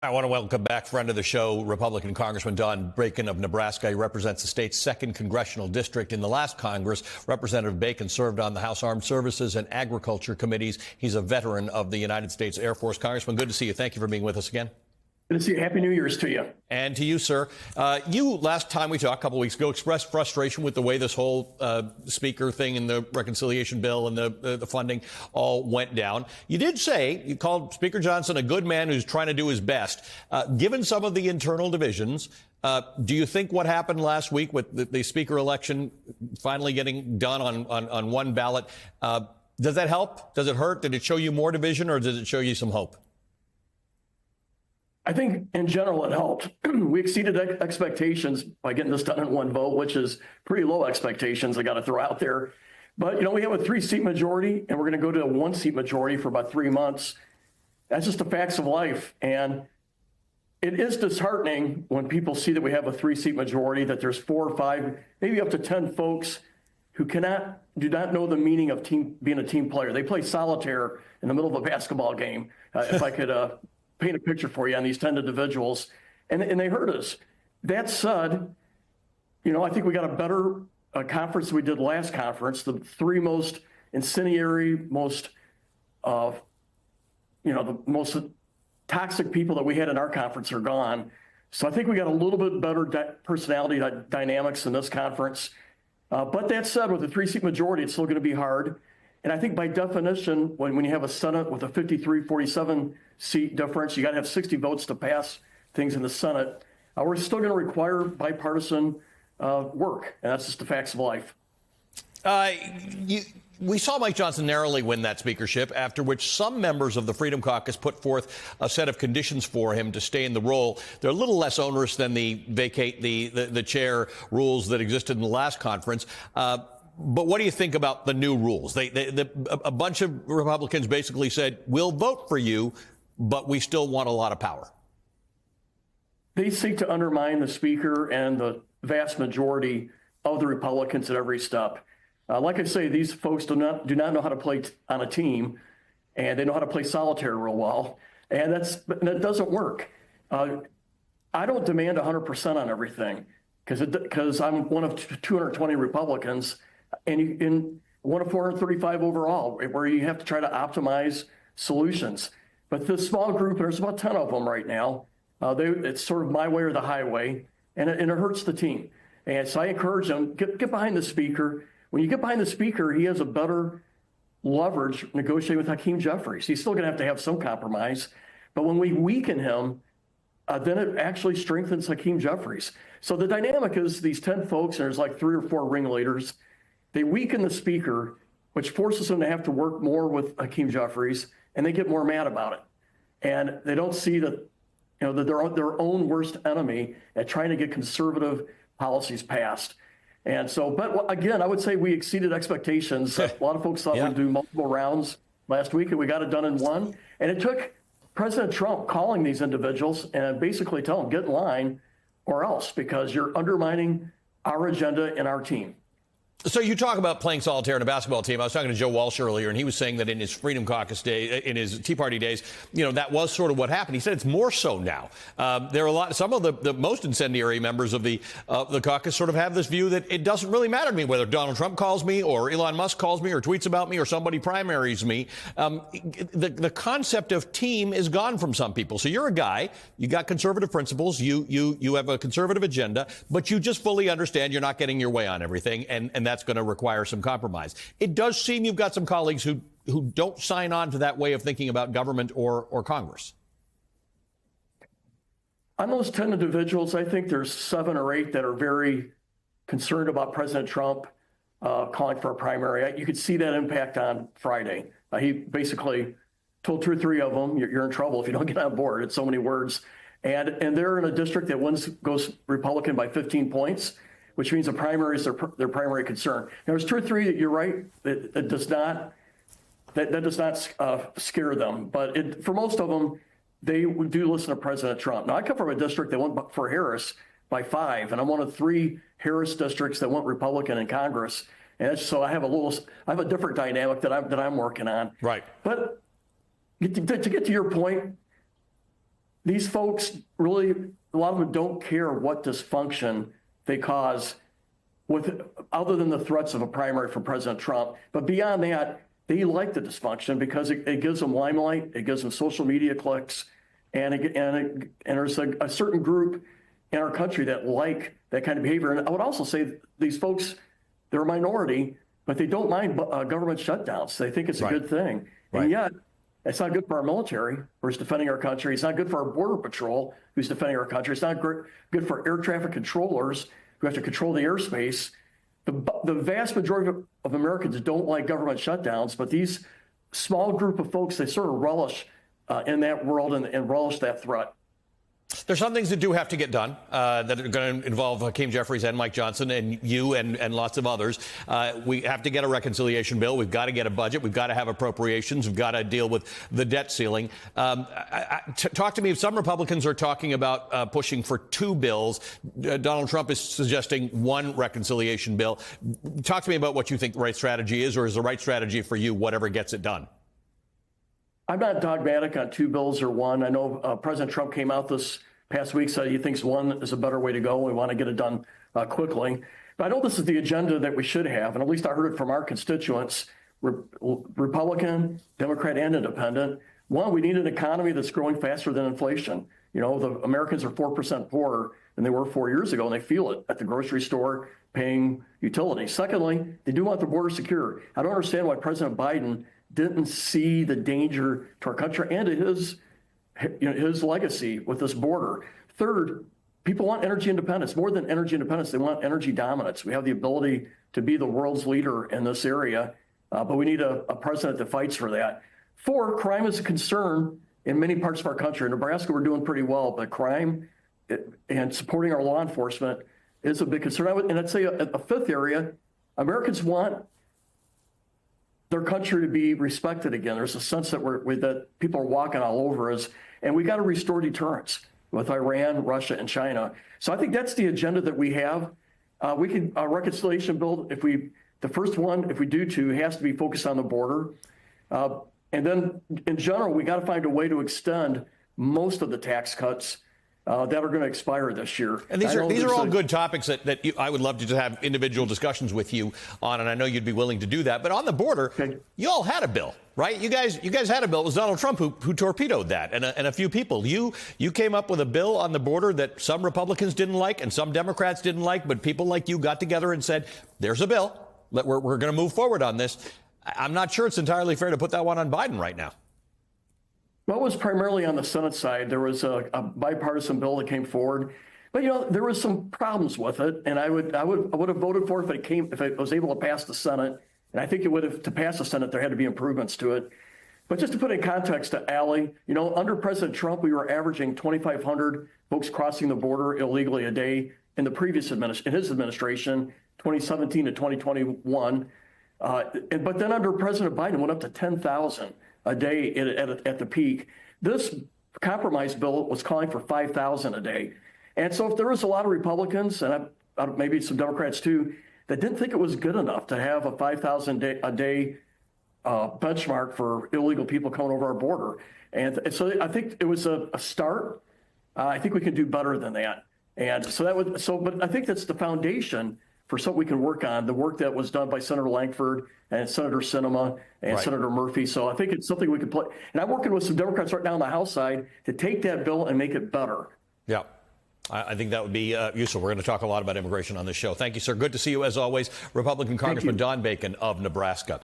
I want to welcome back friend of the show, Republican Congressman Don Bacon of Nebraska. He represents the state's 2nd congressional district. In the last Congress, Representative Bacon served on the House Armed Services and Agriculture committees. He's a veteran of the United States Air Force. Congressman, good to see you. Thank you for being with us again. Good to see you. Happy New Year's to you. And to you, sir. You, last time we talked, a couple of weeks ago, expressed frustration with the way this whole speaker thing and the reconciliation bill and the funding all went down. You did say, you called Speaker Johnson a good man who's trying to do his best. Given some of the internal divisions, do you think what happened last week with the speaker election finally getting done on one ballot, does that help? Does it hurt? Did it show you more division, or did it show you some hope? I think in general it helped. We exceeded expectations by getting this done in one vote, which is pretty low expectations I got to throw out there. But, we have a 3-seat majority, and we're going to go to a 1-seat majority for about 3 months. That's just the facts of life. And it is disheartening when people see that we have a 3-seat majority, that there's 4 or 5, maybe up to 10 folks who do not know the meaning of being a team player. They play solitaire in the middle of a basketball game. If I could paint a picture for you on these 10 individuals, and they hurt us. That said, I think we got a better conference than we did last conference. The 3 most incendiary, the most toxic people that we had in our conference are gone. So I think we got a little bit better personality dynamics in this conference. But that said, with a 3-seat majority, it's still going to be hard. And I think by definition, when you have a Senate with a 53-47 seat difference, you got to have 60 votes to pass things in the Senate. We're still going to require bipartisan work, and that's just the facts of life. We saw Mike Johnson narrowly win that speakership, after which some members of the Freedom Caucus put forth a set of conditions for him to stay in the role. They're a little less onerous than the vacate the chair rules that existed in the last conference. But what do you think about the new rules? A bunch of Republicans basically said, we'll vote for you, but we still want a lot of power. They seek to undermine the speaker and the vast majority of the Republicans at every step. Like I say, these folks do not know how to play on a team, and they know how to play solitaire real well, and that doesn't work. I don't demand 100% on everything because I'm one of 220 Republicans. And one of 435 overall, where you have to try to optimize solutions. But this small group, there's about 10 of them right now, it's sort of my way or the highway, and it hurts the team. And so I encourage them, get behind the speaker. When you get behind the speaker, he has a better leverage negotiating with Hakeem Jeffries. He's still going to have some compromise. But when we weaken him, then it actually strengthens Hakeem Jeffries. So the dynamic is these 10 folks, and there's like 3 or 4 ringleaders. They weaken the speaker, which forces them to have to work more with Hakeem Jeffries, and they get more mad about it. And they don't see that, that they're their own worst enemy at trying to get conservative policies passed. And so, but again, I would say we exceeded expectations. A lot of folks thought we'd do multiple rounds last week, and we got it done in one. And it took President Trump calling these individuals and basically telling them, get in line or else, because you're undermining our agenda and our team. So you talk about playing solitaire in a basketball team. I was talking to Joe Walsh earlier, and he was saying that in his Freedom Caucus day, in his Tea Party days, that was sort of what happened. He said it's more so now. There are some of the most incendiary members of the caucus sort of have this view that it doesn't really matter to me whether Donald Trump calls me or Elon Musk calls me or tweets about me or somebody primaries me. The concept of team is gone from some people. So you're a guy, you got conservative principles, you have a conservative agenda, but you just fully understand you're not getting your way on everything, and that's going to require some compromise. It does seem you've got some colleagues who don't sign on to that way of thinking about government or Congress. On those 10 individuals, I think there's 7 or 8 that are very concerned about President Trump calling for a primary. You could see that impact on Friday. He basically told 2 or 3 of them, you're in trouble if you don't get on board. It's so many words. And they're in a district that goes Republican by 15 points. Which means the primary is their primary concern. Now, there's 2 or 3 that you're right that does not scare them, but for most of them, they do listen to President Trump. Now, I come from a district that went for Harris by 5, and I'm one of 3 Harris districts that went Republican in Congress, and so I have a different dynamic that I'm working on. Right. But to get to your point, these folks really, a lot of them don't care what dysfunction they cause with, other than the threats of a primary for President Trump. But beyond that, they like the dysfunction because it gives them limelight, it gives them social media clicks, and there's a certain group in our country that like that kind of behavior. And I would also say these folks, they're a minority, but they don't mind government shutdowns. They think it's a good thing. Right. And yet, it's not good for our military, who's defending our country. It's not good for our Border Patrol, who's defending our country. It's not good for air traffic controllers who have to control the airspace. The vast majority of Americans don't like government shutdowns, but these small group of folks, they sort of relish in that world and relish that threat. There's some things that do have to get done that are going to involve Hakeem Jeffries and Mike Johnson and you and lots of others. We have to get a reconciliation bill. We've got to get a budget. We've got to have appropriations. We've got to deal with the debt ceiling. Talk to me. If some Republicans are talking about pushing for two bills, Donald Trump is suggesting one reconciliation bill. Talk to me about what you think the right strategy is, or is the right strategy for you whatever gets it done? I'm not dogmatic on two bills or one. I know President Trump came out this past week, said he thinks one is a better way to go. We want to get it done quickly. But I know this is the agenda that we should have, and at least I heard it from our constituents, Republican, Democrat, and Independent. One, we need an economy that's growing faster than inflation. You know, the Americans are 4% poorer than they were 4 years ago, and they feel it at the grocery store paying utilities. Secondly, they do want the border secure. I don't understand why President Biden didn't see the danger to our country and to his legacy with this border. Third, people want energy independence. More than energy independence, they want energy dominance. We have the ability to be the world's leader in this area, but we need a president that fights for that. Four, crime is a concern in many parts of our country. In Nebraska, we're doing pretty well, but crime and supporting our law enforcement is a big concern. And I'd say a fifth area, Americans want their country to be respected again. There's a sense that that people are walking all over us, and we got to restore deterrence with Iran, Russia, and China. So I think that's the agenda that we have. We can a reconciliation bill. The first one, if we do two, has to be focused on the border, and then in general, we got to find a way to extend most of the tax cuts that are going to expire this year. And these are all good topics that I would love to have individual discussions with you on, and I know you'd be willing to do that. But on the border, you all had a bill, right? You guys had a bill. It was Donald Trump who torpedoed that, and a few people. You came up with a bill on the border that some Republicans didn't like and some Democrats didn't like, but people like you got together and said, "There's a bill. We're going to move forward on this." I'm not sure it's entirely fair to put that one on Biden right now. Well, it was primarily on the Senate side. There was a bipartisan bill that came forward, but there was some problems with it, and I would have voted for it if it was able to pass the Senate. And I think to pass the Senate, there had to be improvements to it. But just to put in context to Allie, under President Trump, we were averaging 2,500 folks crossing the border illegally a day in his administration, 2017 to 2021. But then under President Biden, it went up to 10,000 a day at the peak. This compromise bill was calling for 5,000 a day. And so if there was a lot of Republicans, and maybe some Democrats too, that didn't think it was good enough to have a 5,000 a day benchmark for illegal people coming over our border. And so I think it was a start. I think we can do better than that. And so but I think that's the foundation for something we can work on, the work that was done by Senator Lankford and Senator Sinema and Senator Murphy. So I think it's something we can play. And I'm working with some Democrats right now on the House side to take that bill and make it better. Yeah. I think that would be useful. We're going to talk a lot about immigration on this show. Thank you, sir. Good to see you as always. Republican Congressman Don Bacon of Nebraska.